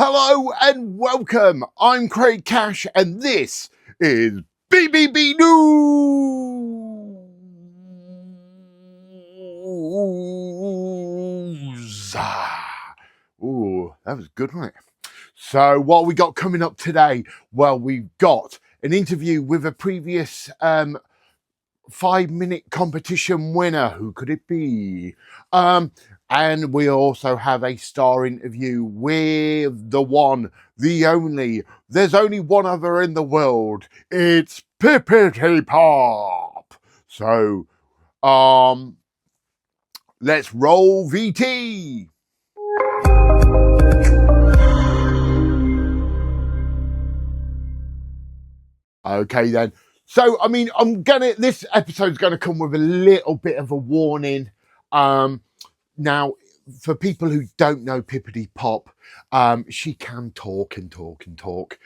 Hello and welcome. I'm Craig Cash and this is BBB News. Ooh, that was good, wasn't it? So what we got coming up today? Well, we've got an interview with a previous 5-minute competition winner. Who could it be? And we also have a star interview with the one, the only. There's only one other in the world. It's Pippity Pop. So, let's roll VT. Okay then. So, I mean, this episode's gonna come with a little bit of a warning. Now, for people who don't know Pippity Pop, she can talk and talk and talk.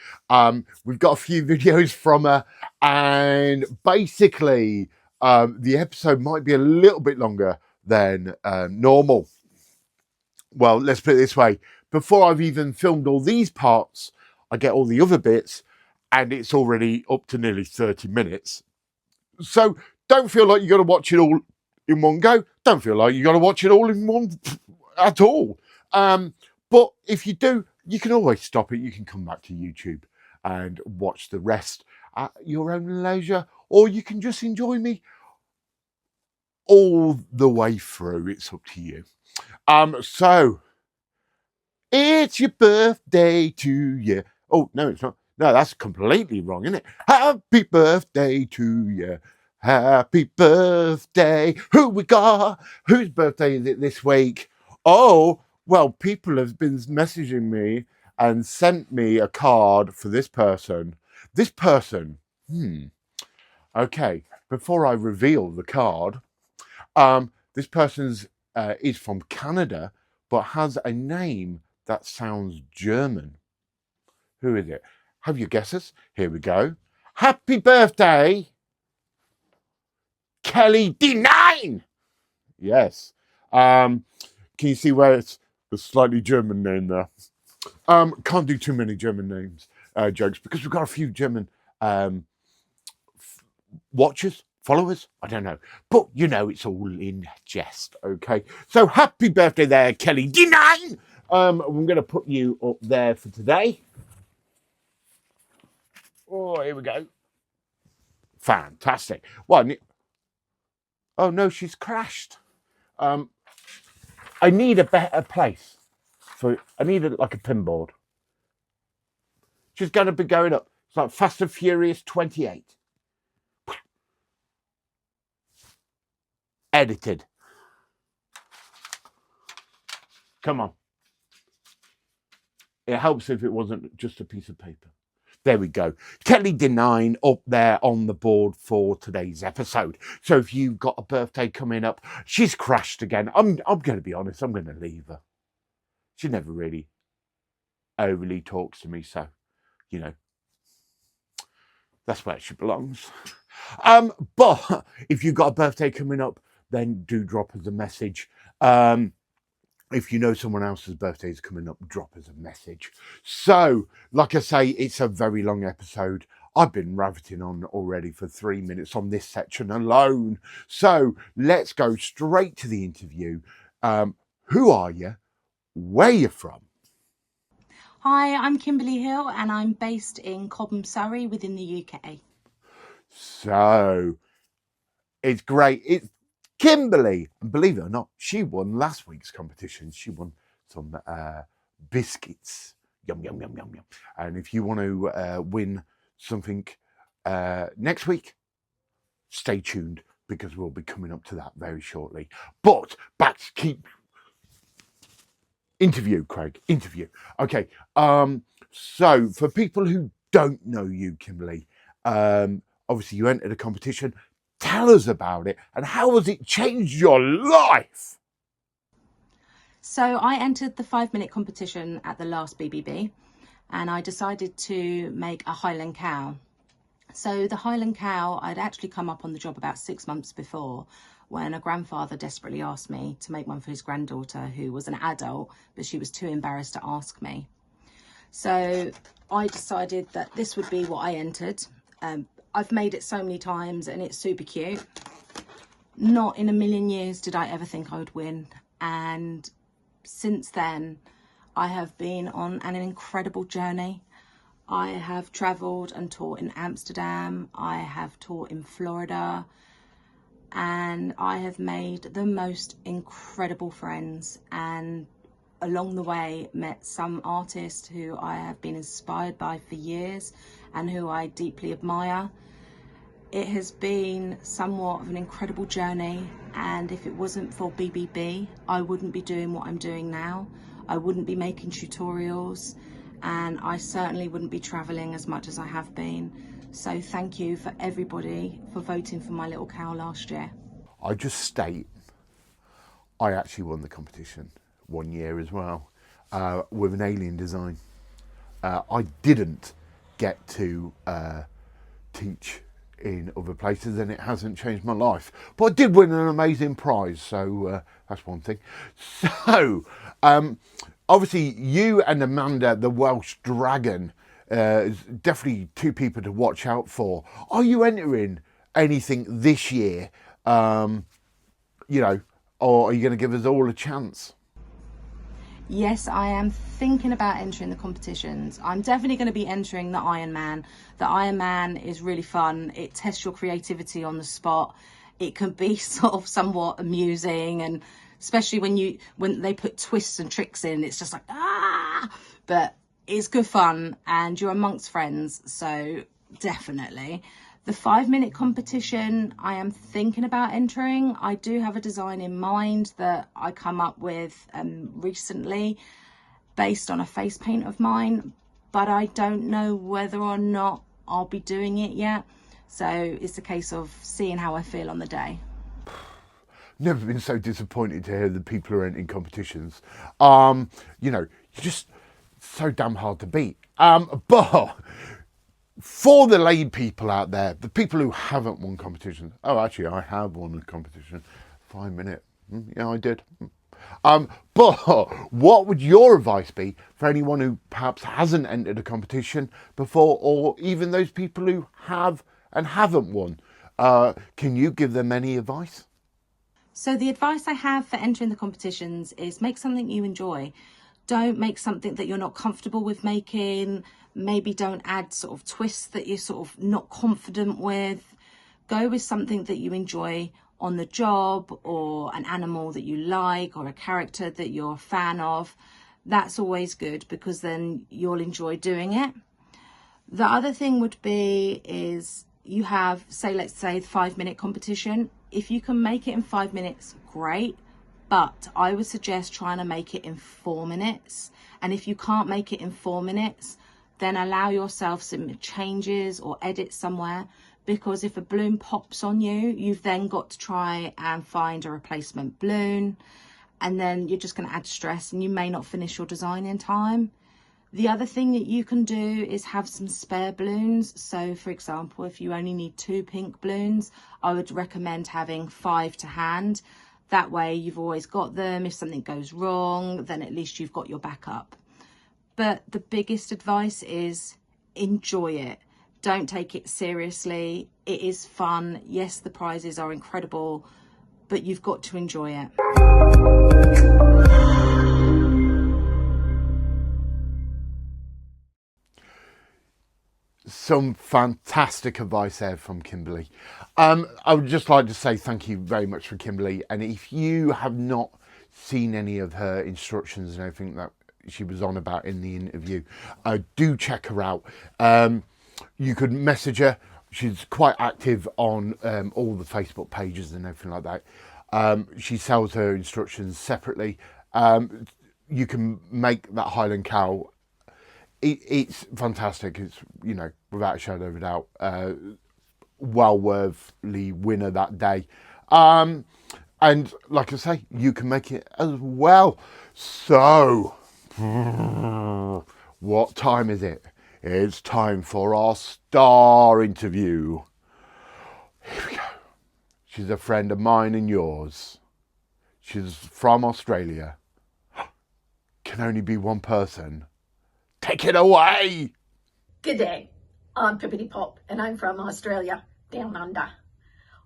We've got a few videos from her, and basically, the episode might be a little bit longer than normal. Well, let's put it this way. Before I've even filmed all these parts, I get all the other bits, and it's already up to nearly 30 minutes. So don't feel like you've got to watch it all in one go. Don't feel like you got to watch it all in one at all. But if you do, you can always stop it. You can come back to YouTube and watch the rest at your own leisure, or you can just enjoy me all the way through. It's up to you. So it's your birthday to you. Oh, no, it's not. No, that's completely wrong, isn't it? Happy birthday to you. Happy birthday. Who we got? Whose birthday is it this week? Oh, well, people have been messaging me and sent me a card for this person. This person, okay, before I reveal the card, this person's is from Canada, but has a name that sounds German. Who is it? Have your guesses? Here we go. Happy birthday, Kelly D9. Yes. Can you see where it's the slightly German name there? Can't do too many German names jokes because we've got a few German watchers, followers. I don't know, but you know it's all in jest. Okay. So happy birthday there, Kelly D9. I'm going to put you up there for today. Oh, here we go. Fantastic. Well, oh no, she's crashed. I need a better place. I need like a pinboard. She's going to be going up. It's like Fast and Furious 28. Edited. Come on. It helps if it wasn't just a piece of paper. There we go. Kelly D9 up there on the board for today's episode. So if you've got a birthday coming up, she's crashed again. I'm going to be honest. I'm going to leave her. She never really overly talks to me. So, you know, that's where she belongs. But if you've got a birthday coming up, then do drop us a message. If you know someone else's birthday is coming up, drop us a message. So, like I say, it's a very long episode. I've been raveting on already for 3 minutes on this section alone. So, let's go straight to the interview. Who are you? Where are you from? Hi, I'm Kimberly Hill and I'm based in Cobham, Surrey within the UK. So, it's great. It's Kimberly, and believe it or not, she won last week's competition. She won some biscuits. Yum, yum, yum, yum, yum. And if you want to win something next week, stay tuned because we'll be coming up to that very shortly. But back to keep interview, Craig. Interview. Okay. So for people who don't know you, Kimberly, obviously you entered a competition. Tell us about it and how has it changed your life? So I entered the 5-minute competition at the last BBB and I decided to make a Highland cow. So the Highland cow, I'd actually come up on the job about 6 months before when a grandfather desperately asked me to make one for his granddaughter who was an adult, but she was too embarrassed to ask me. So I decided that this would be what I entered. I've made it so many times and it's super cute. Not in a million years did I ever think I would win. And since then, I have been on an incredible journey. I have travelled and taught in Amsterdam. I have taught in Florida. And I have made the most incredible friends, and along the way met some artists who I have been inspired by for years and who I deeply admire. It has been somewhat of an incredible journey, and if it wasn't for BBB, I wouldn't be doing what I'm doing now. I wouldn't be making tutorials, and I certainly wouldn't be traveling as much as I have been. So thank you for everybody for voting for my little cow last year. I just state I actually won the competition one year as well, with an alien design. I didn't get to teach in other places, and it hasn't changed my life. But I did win an amazing prize, so that's one thing. So, obviously, you and Amanda, the Welsh Dragon, is definitely two people to watch out for. Are you entering anything this year? You know, or are you going to give us all a chance? Yes, I am thinking about entering the competitions. I'm definitely going to be entering the Ironman. The Ironman is really fun. It tests your creativity on the spot. It can be sort of somewhat amusing, and especially when they put twists and tricks in, it's just like, ah! But it's good fun and you're amongst friends, so definitely. The 5-minute competition, I am thinking about entering. I do have a design in mind that I come up with recently based on a face paint of mine, but I don't know whether or not I'll be doing it yet. So it's a case of seeing how I feel on the day. Never been so disappointed to hear that people are entering competitions. You know, you're just so damn hard to beat. But for the lay people out there, the people who haven't won competitions, oh, actually, I have won a competition. 5 minute. Yeah, I did. But what would your advice be for anyone who perhaps hasn't entered a competition before, or even those people who have and haven't won? Can you give them any advice? So the advice I have for entering the competitions is make something you enjoy. Don't make something that you're not comfortable with making. Maybe don't add sort of twists that you're sort of not confident with. Go with something that you enjoy on the job, or an animal that you like, or a character that you're a fan of. That's always good, because then you'll enjoy doing it. The other thing would be is you have, say, let's say the 5-minute competition. If you can make it in 5 minutes, great. But I would suggest trying to make it in 4 minutes. And if you can't make it in 4 minutes, then allow yourself some changes or edit somewhere. Because if a balloon pops on you, you've then got to try and find a replacement balloon. And then you're just going to add stress, and you may not finish your design in time. The other thing that you can do is have some spare balloons. So for example, if you only need 2 pink balloons, I would recommend having 5 to hand. That way you've always got them. If something goes wrong, then at least you've got your backup. But the biggest advice is enjoy it. Don't take it seriously. It is fun. Yes, the prizes are incredible, but you've got to enjoy it. Some fantastic advice there from Kimberly. I would just like to say thank you very much for Kimberly. And if you have not seen any of her instructions and everything that she was on about in the interview, do check her out. You could message her. She's quite active on all the Facebook pages and everything like that. She sells her instructions separately. You can make that Highland cow. It's fantastic. It's, you know, without a shadow of a doubt, well worthily winner that day. And like I say, you can make it as well. So, what time is it? It's time for our star interview. Here we go. She's a friend of mine and yours. She's from Australia. Can only be one person Take it away. Good day, I'm Pippity Pop and I'm from Australia, down under.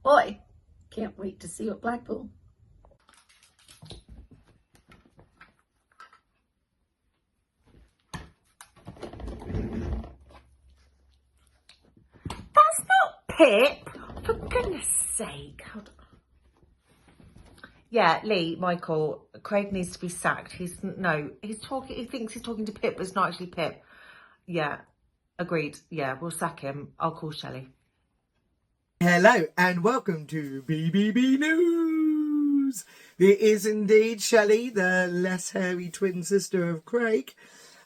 Oi, can't wait to see you at Blackpool. That's not Pip, for goodness sake. Yeah, Lee, Michael, Craig needs to be sacked. He's talking. He thinks he's talking to Pip, but it's not actually Pip. Yeah, agreed. Yeah, we'll sack him. I'll call Shelley. Hello and welcome to BBB News. It is indeed Shelley, the less hairy twin sister of Craig.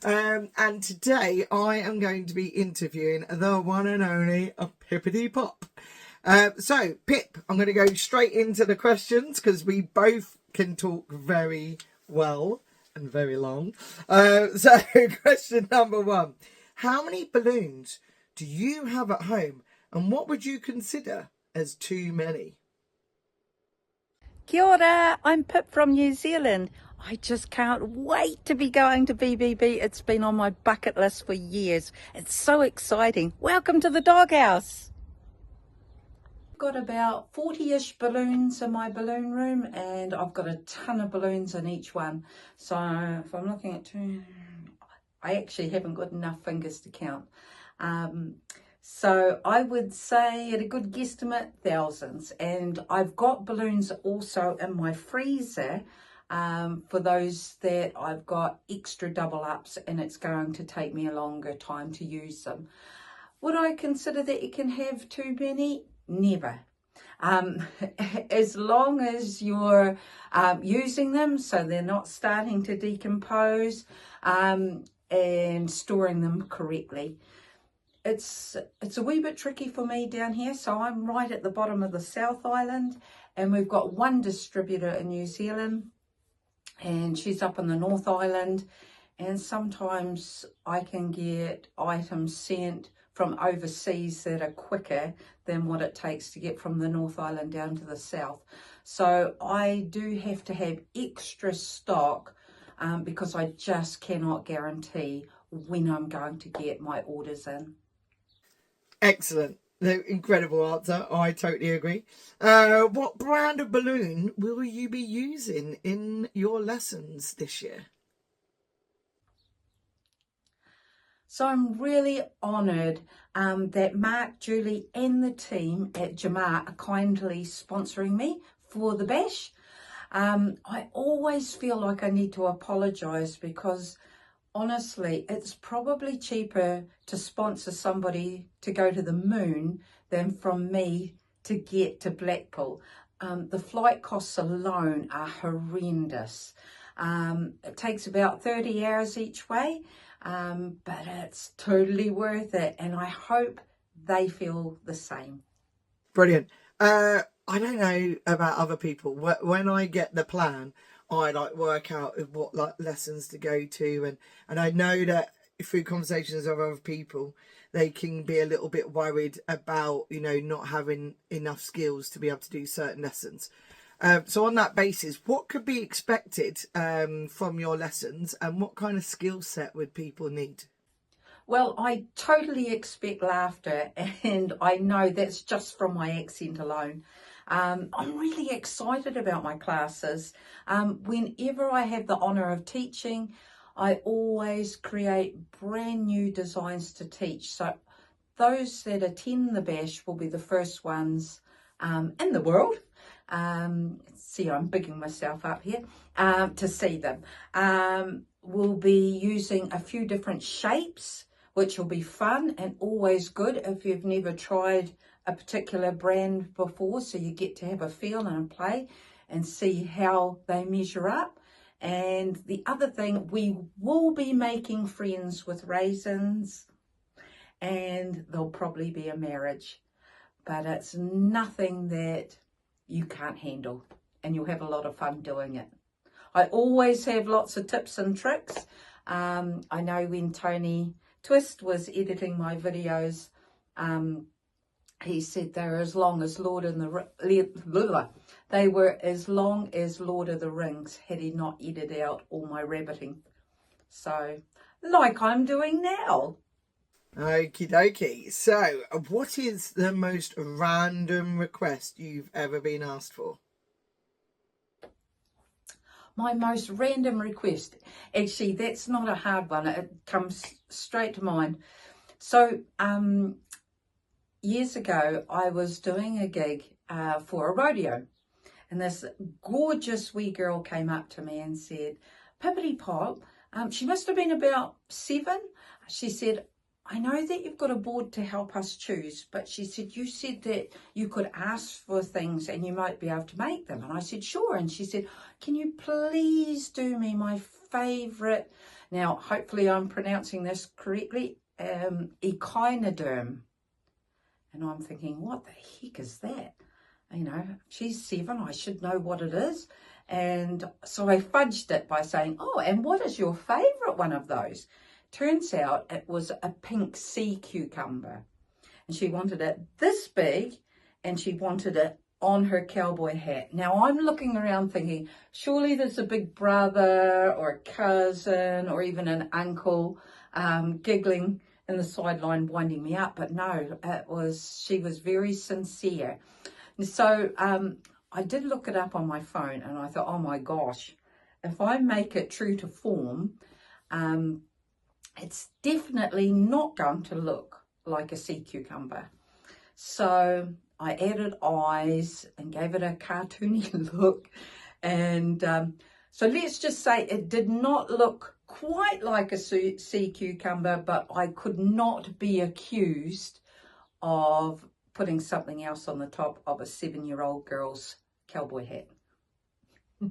And today I am going to be interviewing the one and only Pippity Pop. So, Pip, I'm going to go straight into the questions because we both can talk very well and very long. So, question number 1. How many balloons do you have at home and what would you consider as too many? Kia ora, I'm Pip from New Zealand. I just can't wait to be going to BBB. It's been on my bucket list for years. It's so exciting. Welcome to the doghouse. Got about 40-ish balloons in my balloon room and I've got a ton of balloons in each one. So if I'm looking at 2, I actually haven't got enough fingers to count. So I would say at a good guesstimate, thousands. And I've got balloons also in my freezer for those that I've got extra double ups and it's going to take me a longer time to use them. Would I consider that you can have too many? Never. As long as you're using them so they're not starting to decompose and storing them correctly. It's a wee bit tricky for me down here, so I'm right at the bottom of the South Island and we've got one distributor in New Zealand and she's up in the North Island, and sometimes I can get items sent from overseas that are quicker than what it takes to get from the North Island down to the south. So I do have to have extra stock because I just cannot guarantee when I'm going to get my orders in. Excellent. Incredible answer. I totally agree. What brand of balloon will you be using in your lessons this year? So I'm really honoured that Mark, Julie and the team at Jamar are kindly sponsoring me for the bash. I always feel like I need to apologise because honestly, it's probably cheaper to sponsor somebody to go to the moon than from me to get to Blackpool. The flight costs alone are horrendous. It takes about 30 hours each way, but it's totally worth it. And I hope they feel the same. Brilliant. I don't know about other people. When I get the plan, I work out what lessons to go to, and I know that through conversations with other people, they can be a little bit worried about not having enough skills to be able to do certain lessons. So on that basis, what could be expected from your lessons, and what kind of skill set would people need? Well, I totally expect laughter, and I know that's just from my accent alone. I'm really excited about my classes. Whenever I have the honour of teaching, I always create brand new designs to teach. So those that attend the bash will be the first ones in the world. See, I'm bigging myself up here to see them. We'll be using a few different shapes, which will be fun and always good if you've never tried a particular brand before, so you get to have a feel and a play and see how they measure up. And the other thing, we will be making friends with raisins, and there'll probably be a marriage, but it's nothing that you can't handle, and you'll have a lot of fun doing it. I always have lots of tips and tricks. I know when Tony Twist was editing my videos, he said they were as long as Lord of the Rings had he not edited out all my rabbiting. So like I'm doing now. Okie dokie. So, what is the most random request you've ever been asked for? My most random request. Actually, that's not a hard one. It comes straight to mind. So, years ago, I was doing a gig for a rodeo. And this gorgeous wee girl came up to me and said, Pippity Pop, she must have been about 7. She said, I know that you've got a board to help us choose, but she said, you said that you could ask for things and you might be able to make them. And I said, sure. And she said, can you please do me my favourite, now hopefully I'm pronouncing this correctly, echinoderm. And I'm thinking, what the heck is that? You know, she's 7, I should know what it is. And so I fudged it by saying, oh, and what is your favourite one of those? Turns out it was a pink sea cucumber. And she wanted it this big, and she wanted it on her cowboy hat. Now I'm looking around thinking, surely there's a big brother or a cousin or even an uncle giggling in the sideline winding me up. But no, she was very sincere. And so I did look it up on my phone, and I thought, oh my gosh, if I make it true to form, it's definitely not going to look like a sea cucumber. So I added eyes and gave it a cartoony look. And so let's just say it did not look quite like a sea cucumber, but I could not be accused of putting something else on the top of a 7-year-old girl's cowboy hat. I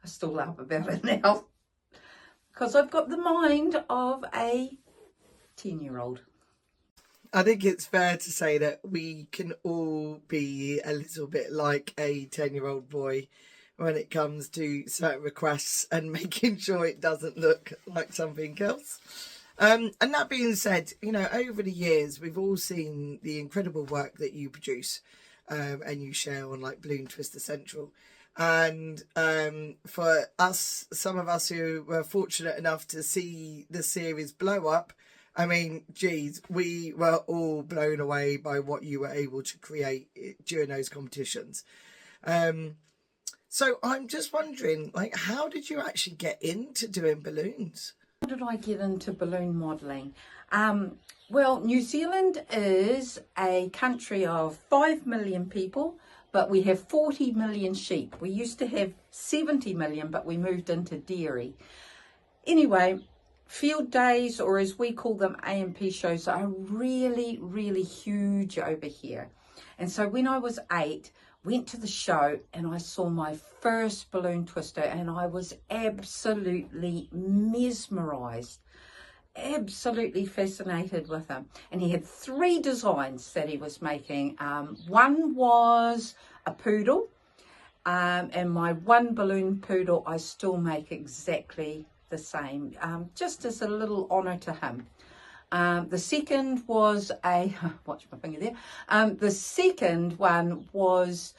still laugh about it now because I've got the mind of a 10-year-old. I think it's fair to say that we can all be a little bit like a 10-year-old boy when it comes to certain requests and making sure it doesn't look like something else. And that being said, you know, over the years, we've all seen the incredible work that you produce and you share on like Balloon Twister Central. And for us, some of us who were fortunate enough to see the series blow up, I mean, geez, we were all blown away by what you were able to create during those competitions. So I'm just wondering, like, how did you actually get into doing balloons? How did I get into balloon modelling? Well, New Zealand is a country of 5 million people, but we have 40 million sheep. We used to have 70 million, but we moved into dairy. Anyway, field days, or as we call them, AMP shows, are really, really huge over here. And so when I was 8, went to the show and I saw my first balloon twister, and I was absolutely mesmerised, absolutely fascinated with him. And he had 3 designs that he was making. One was a poodle, and my one balloon poodle I still make exactly the same, just as a little honour to him. The second was a, watch my finger there, the second one was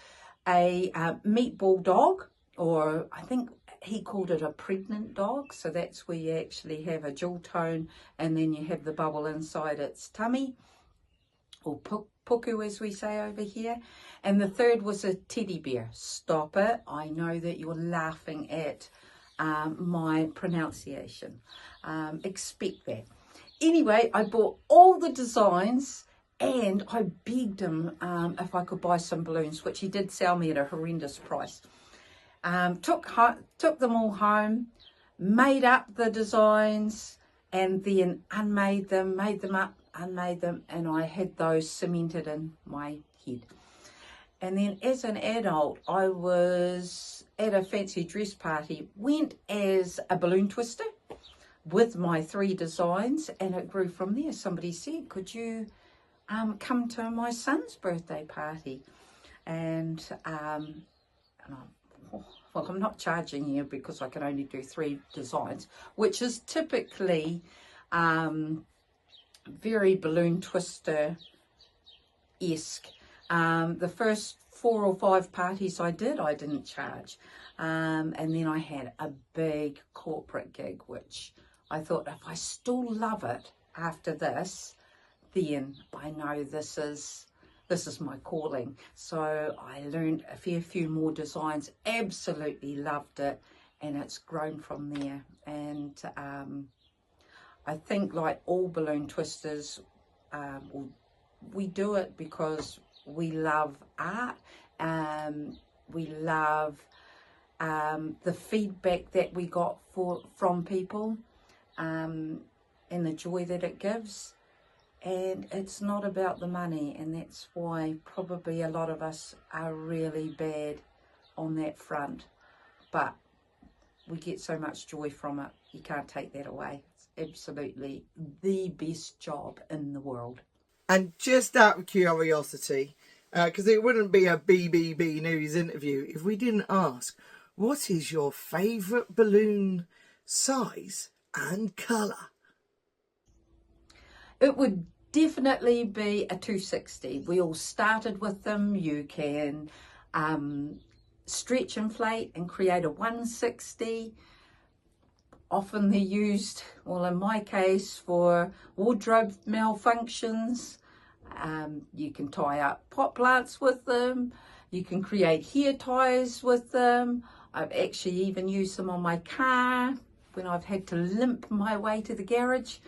a meatball dog, or I think he called it a pregnant dog. So that's where you actually have a jewel tone and then you have the bubble inside its tummy, or puku as we say over here. And the third was a teddy bear. Stop it, I know that you're laughing at my pronunciation. Expect that. Anyway, I bought all the designs and I begged him if I could buy some balloons, which he did sell me at a horrendous price. Took them all home, made up the designs, and then unmade them, made them up, unmade them, and I had those cemented in my head. And then as an adult, I was at a fancy dress party, went as a balloon twister with my 3 designs, and it grew from there. Somebody said, could you come to my son's birthday party? And well, I'm not charging you because I can only do 3 designs, which is typically very balloon twister-esque. The first 4 or 5 parties I didn't charge. And then I had a big corporate gig, which I thought, if I still love it after this, then I know this is my calling. So I learned a fair few more designs, absolutely loved it, and it's grown from there. And I think, like all balloon twisters, we do it because we love art. We love the feedback that we got from people, and the joy that it gives. And it's not about the money, and that's why probably a lot of us are really bad on that front. But we get so much joy from it, you can't take that away. It's absolutely the best job in the world. And just out of curiosity, because it wouldn't be a BBB News interview if we didn't ask, what is your favourite balloon size and colour? It would definitely be a 260. We all started with them. You can stretch, inflate and create a 160. Often they're used, well in my case, for wardrobe malfunctions. You can tie up pot plants with them. You can create hair ties with them. I've actually even used them on my car when I've had to limp my way to the garage.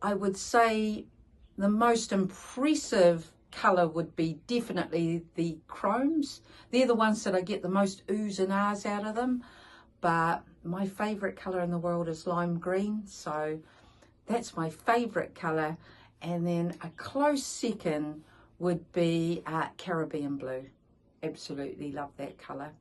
I would say the most impressive colour would be definitely the chromes. They're the ones that I get the most oohs and ahs out of them. But my favourite colour in the world is lime green. So that's my favourite colour. And then a close second would be Caribbean blue. Absolutely love that colour.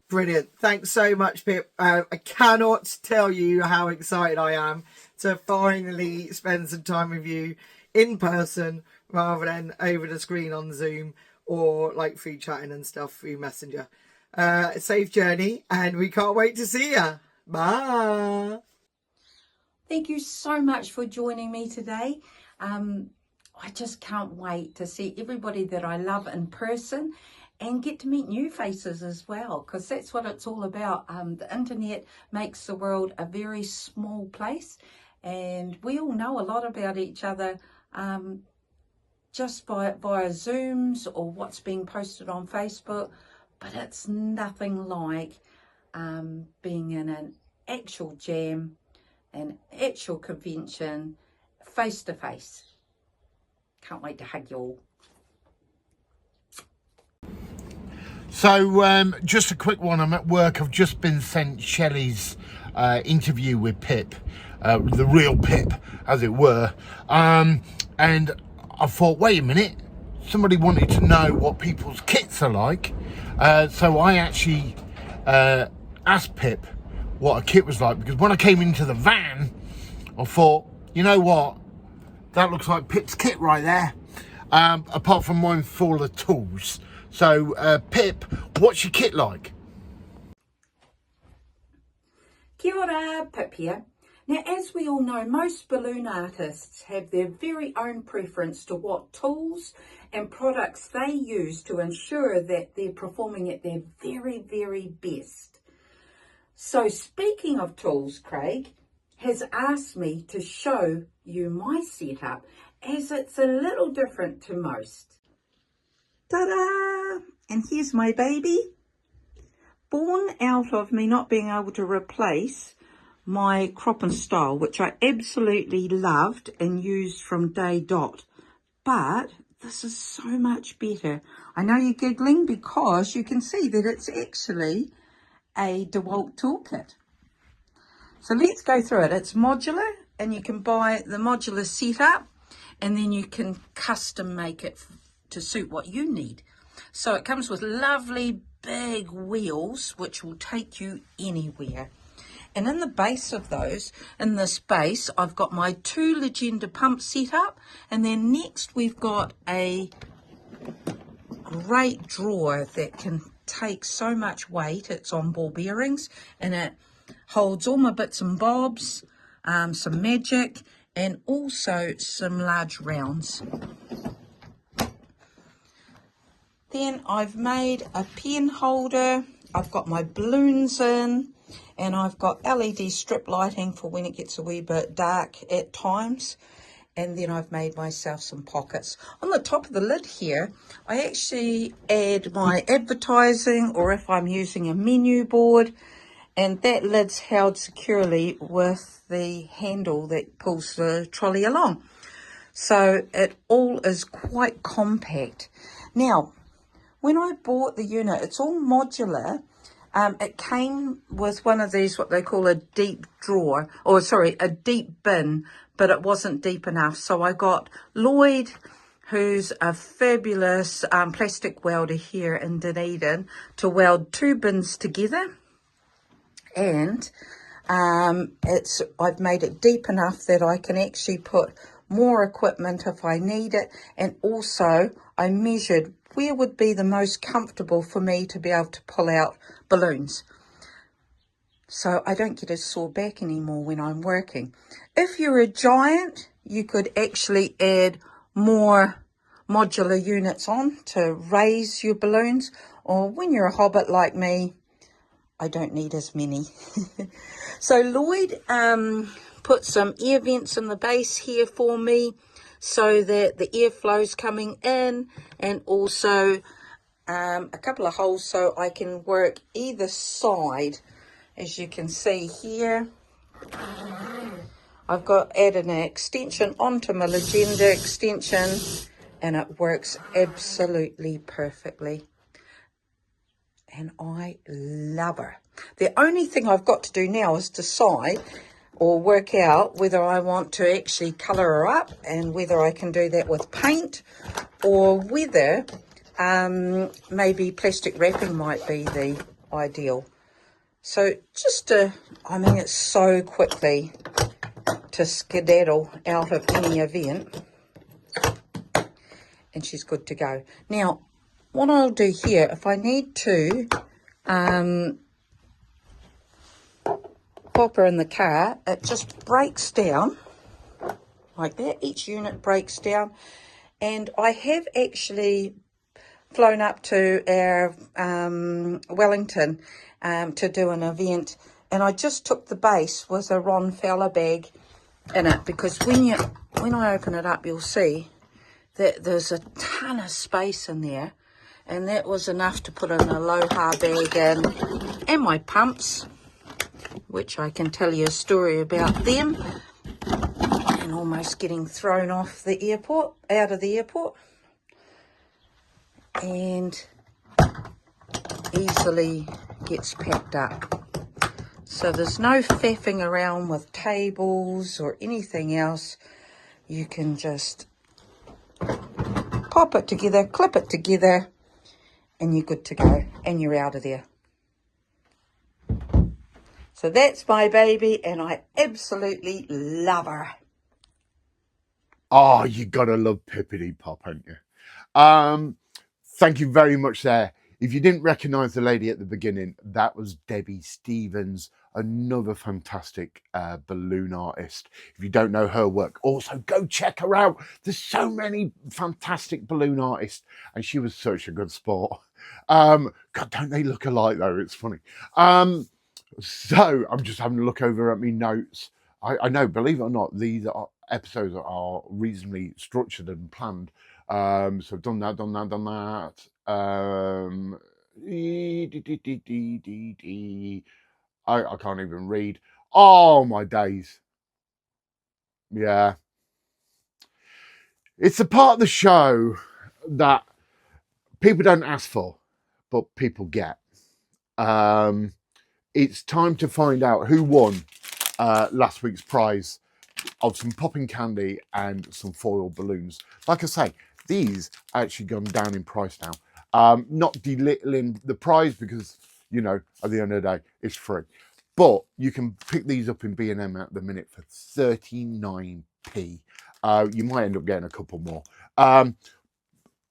Brilliant. Thanks so much, Pip. I cannot tell you how excited I am to finally spend some time with you in person rather than over the screen on Zoom or like through chatting and stuff through Messenger. Safe journey, and we can't wait to see you. Bye. Thank you so much for joining me today. I just can't wait to see everybody that I love in person and get to meet new faces as well, because that's what it's all about. The internet makes the world a very small place, and we all know a lot about each other just via Zooms or what's being posted on Facebook, but it's nothing like being in an actual jam, an actual convention, face to face. Can't wait to hug you all. So just a quick one. I'm at work. I've just been sent Shelley's interview with Pip, the real Pip, as it were. And I thought, wait a minute, somebody wanted to know what people's kits are like. So I actually asked Pip what a kit was like, because when I came into the van, I thought, you know what, that looks like Pip's kit right there. Apart from mine full of tools. So, Pip, what's your kit like? Kia ora, Pip here. Now, as we all know, most balloon artists have their very own preference to what tools and products they use to ensure that they're performing at their very, very best. So, speaking of tools, Craig has asked me to show you my setup, as it's a little different to most. Ta-da! And here's my baby. Born out of me not being able to replace my crop and style, which I absolutely loved and used from day dot. But this is so much better. I know you're giggling because you can see that it's actually a DeWalt toolkit. So let's go through it. It's modular, and you can buy the modular setup, and then you can custom make it to suit what you need. So it comes with lovely big wheels, which will take you anywhere. And in the base of those, in this base, I've got my 2 Legenda pumps set up. And then next we've got a great drawer that can take so much weight. It's on ball bearings, and it holds all my bits and bobs, some magic, and also some large rounds. Then I've made a pen holder. I've got my balloons in. And I've got LED strip lighting for when it gets a wee bit dark at times. And then I've made myself some pockets. On the top of the lid here, I actually add my advertising, or if I'm using a menu board, and that lid's held securely with the handle that pulls the trolley along. So it all is quite compact. Now, when I bought the unit, it's all modular. It came with one of these, what they call a deep drawer, or sorry, a deep bin, but it wasn't deep enough. So I got Lloyd, who's a fabulous plastic welder here in Dunedin, to weld 2 bins together. And I've made it deep enough that I can actually put more equipment if I need it. And also I measured where would be the most comfortable for me to be able to pull out balloons, so I don't get a sore back anymore when I'm working. If you're a giant, you could actually add more modular units on to raise your balloons, or when you're a hobbit like me, I don't need as many. So Lloyd put some air vents in the base here for me so that the airflow's coming in, and also a couple of holes so I can work either side. As you can see here, I've got added an extension onto my Legenda extension, and it works absolutely perfectly. And I love her. The only thing I've got to do now is decide or work out whether I want to actually colour her up, and whether I can do that with paint, or whether maybe plastic wrapping might be the ideal. So I mean, it's so quickly to skedaddle out of any event, and she's good to go. Now, what I'll do here, if I need to pop her in the car, it just breaks down like that. Each unit breaks down, and I have actually flown up to our Wellington to do an event, and I just took the base with a Ron Fowler bag in it, because when I open it up, you'll see that there's a ton of space in there, and that was enough to put an Aloha bag in, and my pumps, which I can tell you a story about them, and almost getting thrown off the airport, out of the airport, and easily gets packed up. So there's no faffing around with tables or anything else. You can just pop it together, clip it together, and you're good to go, and you're out of there. So that's my baby, and I absolutely love her. Oh, you gotta love Pippity Pop, haven't you? Thank you very much there. If you didn't recognise the lady at the beginning, that was Debbie Stevens, another fantastic balloon artist. If you don't know her work, also go check her out. There's so many fantastic balloon artists, and she was such a good sport. God, don't they look alike though? It's funny. So I'm just having a look over at my notes. I know, believe it or not, these episodes are reasonably structured and planned. So I've done that. I can't even read. Oh, my days. Yeah. It's a part of the show that people don't ask for, but people get. It's time to find out who won last week's prize of some popping candy and some foil balloons. Like I say, these actually gone down in price now. Not belittling the prize, because, you know, at the end of the day, it's free. But you can pick these up in B&M at the minute for 39p. You might end up getting a couple more. I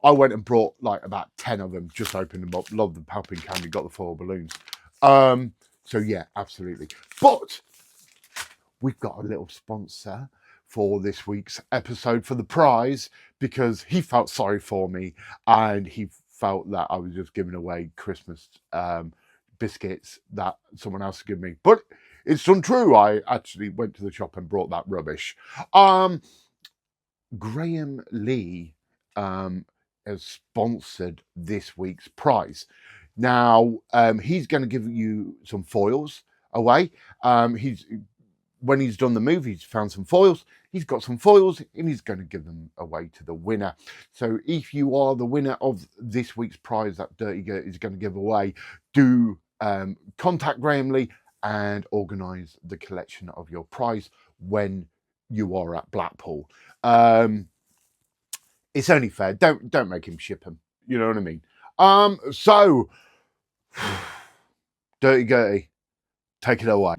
went and brought like about 10 of them, just opened them up, loved the popping candy, got the foil balloons. So yeah, absolutely. But we've got a little sponsor for this week's episode for the prize, because he felt sorry for me and he felt that I was just giving away Christmas biscuits that someone else given me. But it's untrue. I actually went to the shop and brought that rubbish. Graham Lee has sponsored this week's prize. Now, he's going to give you some foils away. When he's done the movie, he's found some foils. He's got some foils and he's going to give them away to the winner. So if you are the winner of this week's prize that Dirty Gert is going to give away, do contact Graham Lee and organise the collection of your prize when you are at Blackpool. It's only fair. Don't make him ship them. You know what I mean? So Dirty Gertie, take it away.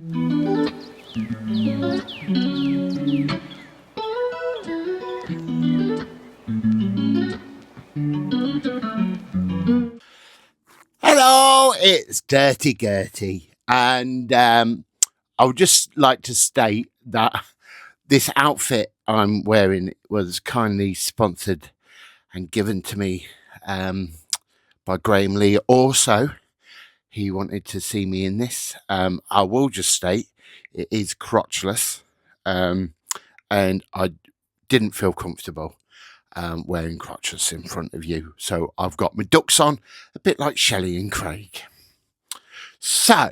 Hello, it's Dirty Gertie, and I would just like to state that this outfit I'm wearing was kindly sponsored and given to me by Graham Lee. Also, he wanted to see me in this. I will just state it is crotchless, and I didn't feel comfortable wearing crotchless in front of you. So I've got my ducks on, a bit like Shelley and Craig. So,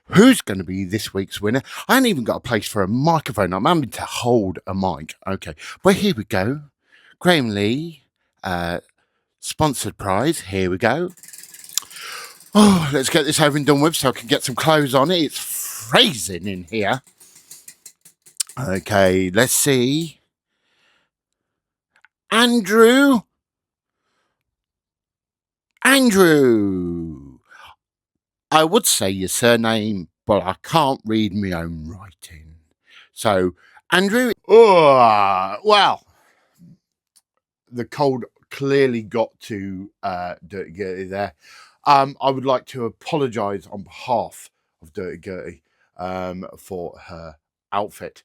who's going to be this week's winner? I haven't even got a place for a microphone. I'm having to hold a mic. Okay, but here we go. Graham Lee, sponsored prize. Here we go. Oh, let's get this over and done with so I can get some clothes on. It's freezing in here. Okay, let's see. Andrew. I would say your surname, but I can't read my own writing. So, Andrew, well, the cold clearly got to Dirty Gertie there. I would like to apologise on behalf of Dirty Gertie for her outfit.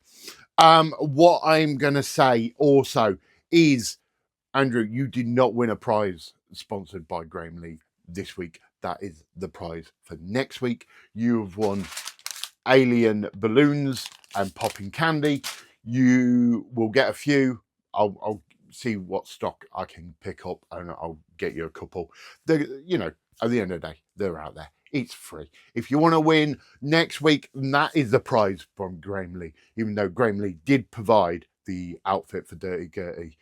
What I'm going to say also is, Andrew, you did not win a prize sponsored by Graham Lee this week. That is the prize for next week. You've won alien balloons and popping candy. You will get a few. I'll see what stock I can pick up and I'll get you a couple. You know, at the end of the day, they're out there. It's free. If you want to win next week, that is the prize from Graham Lee. Even though Graham Lee did provide the outfit for Dirty Gertie,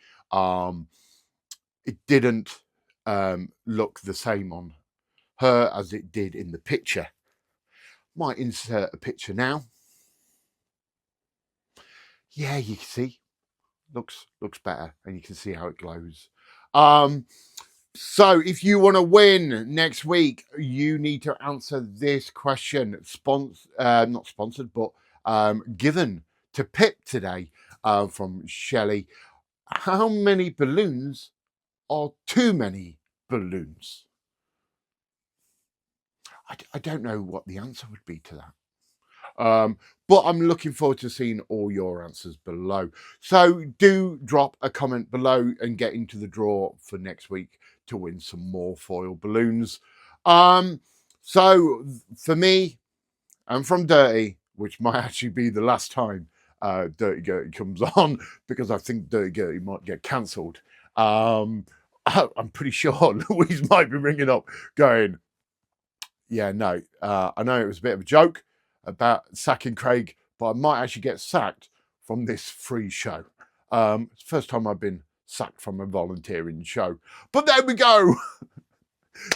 it didn't look the same on her as it did in the picture. Might insert a picture now. Yeah, you can see. Looks better, and you can see how it glows. So if you want to win next week, you need to answer this question. Not sponsored, but given to Pip today from Shelley. How many balloons are too many balloons? I don't know what the answer would be to that. But I'm looking forward to seeing all your answers below. So do drop a comment below and get into the draw for next week to win some more foil balloons. So for me, and from Dirty, which might actually be the last time Dirty Gertie comes on, because I think Dirty Gertie might get cancelled. I'm pretty sure Louise might be ringing up going, yeah, no, I know it was a bit of a joke about sacking Craig, but I might actually get sacked from this free show. It's the first time I've been sacked from a volunteering show. But there we go.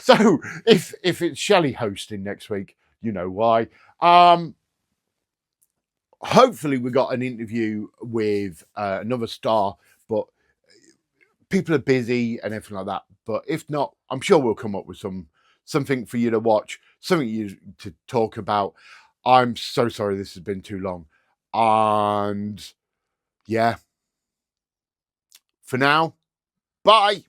So if it's Shelley hosting next week, you know why. Hopefully we got an interview with another star, but people are busy and everything like that. But if not, I'm sure we'll come up with something for you to watch, something you to talk about. I'm so sorry this has been too long. And yeah, for now, bye.